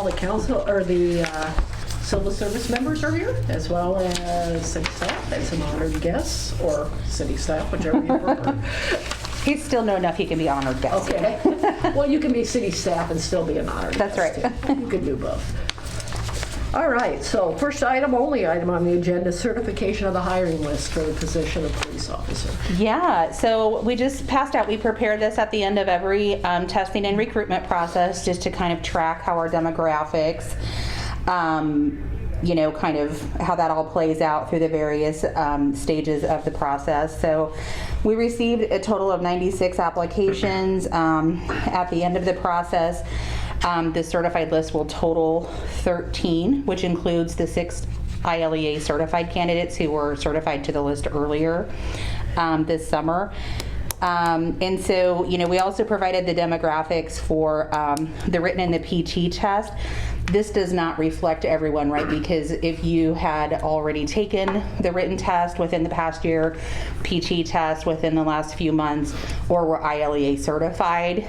the council, or the civil service members are here, as well as city staff and some honored guests, or city staff, whichever you prefer. He's still know enough he can be honored guest. Okay. Well, you can be city staff and still be an honored That's guest, right. too. You can do both. All right, so first only item on the agenda, certification of the hiring list for the position of police officer. Yeah, so we just passed out, we prepare this at the end of every testing and recruitment process just to kind of track how our demographics, kind of how that all plays out through the various stages of the process. So we received a total of 96 applications at the end of the process. The certified list will total 13, which includes the 6 ILEA certified candidates who were certified to the list earlier this summer. And so, we also provided the demographics for the written and the PT test. This does not reflect everyone, right? Because if you had already taken the written test within the past year, PT test within the last few months, or were ILEA certified,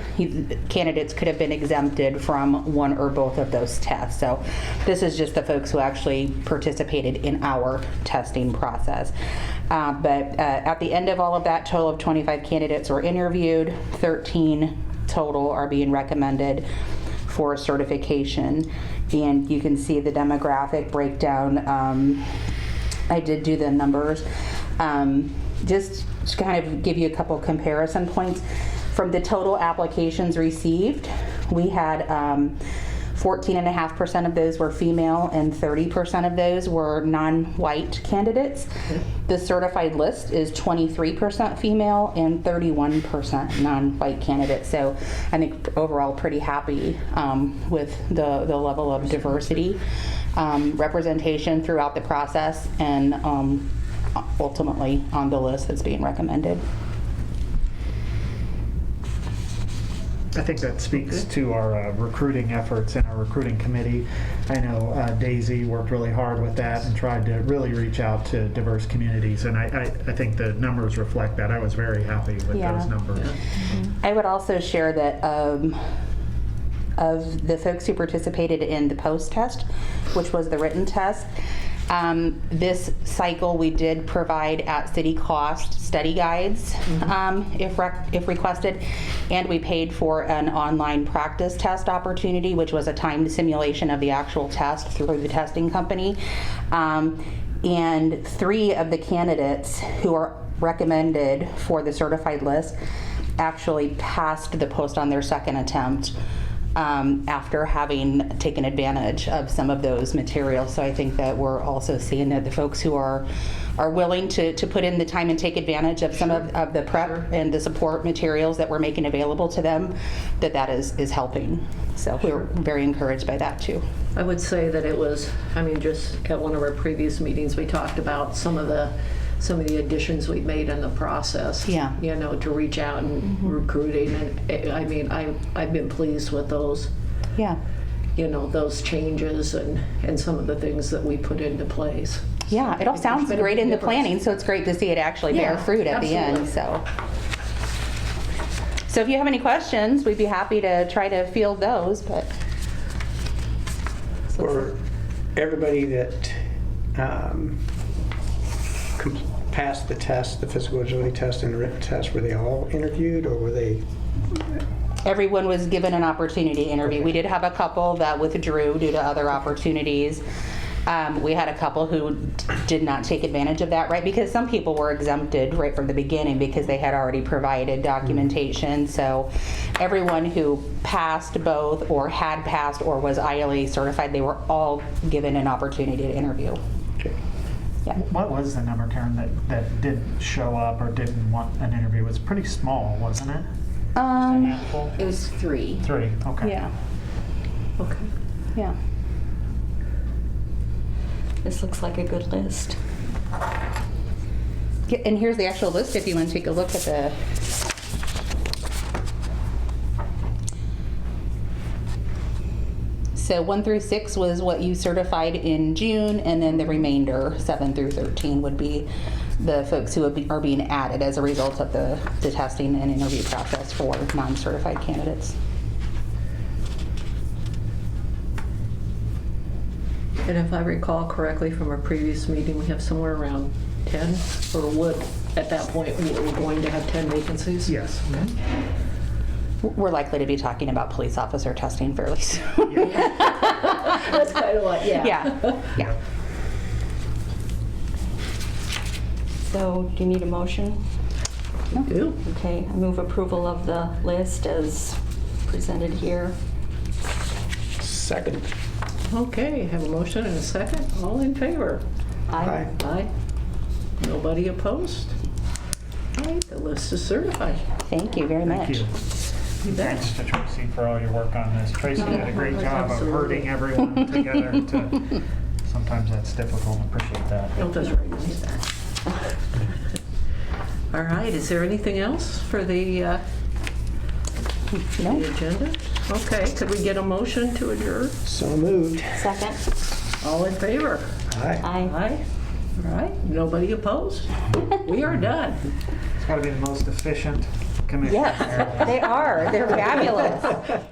candidates could have been exempted from one or both of those tests. So this is just the folks who actually participated in our testing process. But at the end of all of that, total of 25 candidates were interviewed, 13 total are being recommended for certification, and you can see the demographic breakdown. I did do the numbers. Just to kind of give you a couple comparison points. From the total applications received, we had 14.5% of those were female and 30% of those were non-white candidates. The certified list is 23% female and 31% non-white candidates. So I think overall pretty happy with the level of diversity, representation throughout the process, and ultimately on the list that's being recommended. I think that speaks to our recruiting efforts and our recruiting committee. I know Daisy worked really hard with that and tried to really reach out to diverse communities, and I think the numbers reflect that. I was very happy with those numbers. Yeah. I would also share that of the folks who participated in the post test, which was the written test, this cycle we did provide at city cost study guides if requested, and we paid for an online practice test opportunity, which was a timed simulation of the actual test through the testing company. And 3 of the candidates who are recommended for the certified list actually passed the post on their second attempt. After having taken advantage of some of those materials. So I think that we're also seeing that the folks who are willing to put in the time and take advantage of some of the prep and the support materials that we're making available to them, that is helping. So we're very encouraged by that too. I would say that it was, just at one of our previous meetings, we talked about some of the additions we've made in the process. Yeah. To reach out and recruiting, and I've been pleased with those. Yeah. Those changes and some of the things that we put into place. Yeah, it all sounds great in the planning, so it's great to see it actually bear fruit at the end. So if you have any questions, we'd be happy to try to field those. But for everybody that passed the test, the physical agility test and the written test, were they all interviewed, or were they? Everyone was given an opportunity to interview. We did have a couple that withdrew due to other opportunities. We had a couple who did not take advantage of that, right? Because some people were exempted right from the beginning because they had already provided documentation. So everyone who passed both or had passed or was ILE certified, they were all given an opportunity to interview. Okay. Yeah. What was the number, Karen, that didn't show up or didn't want an interview? It was pretty small, wasn't it? A handful? It was 3. 3, okay. Yeah. Okay. Yeah. This looks like a good list. Yeah, and here's the actual list if you want to take a look at the. So 1 through 6 was what you certified in June, and then the remainder, 7 through 13, would be the folks who are being added as a result of the testing and interview process for non-certified candidates. And if I recall correctly from our previous meeting, we have somewhere around 10, or would, at that point, we were going to have 10 vacancies? Yes. We're likely to be talking about police officer testing fairly soon. That's kind of what, yeah. Yeah. So do you need a motion? Do. Okay, I move approval of the list as presented here. Second. Okay, have a motion and a second. All in favor? Aye. Aye. Nobody opposed? All right, the list is certified. Thank you very much. Thank you. You bet. Thanks to Tracy for all your work on this. Tracy did a great job of Absolutely. herding everyone together to, sometimes that's difficult, appreciate that. Oh, that's right, we need that. All right, is there anything else for the No? agenda? Okay, could we get a motion to adjourn? So moved. Second? All in favor? Aye. Aye. Aye. All right, nobody opposed? We are done. It's got to be the most efficient commission. Yes, they are. They're fabulous.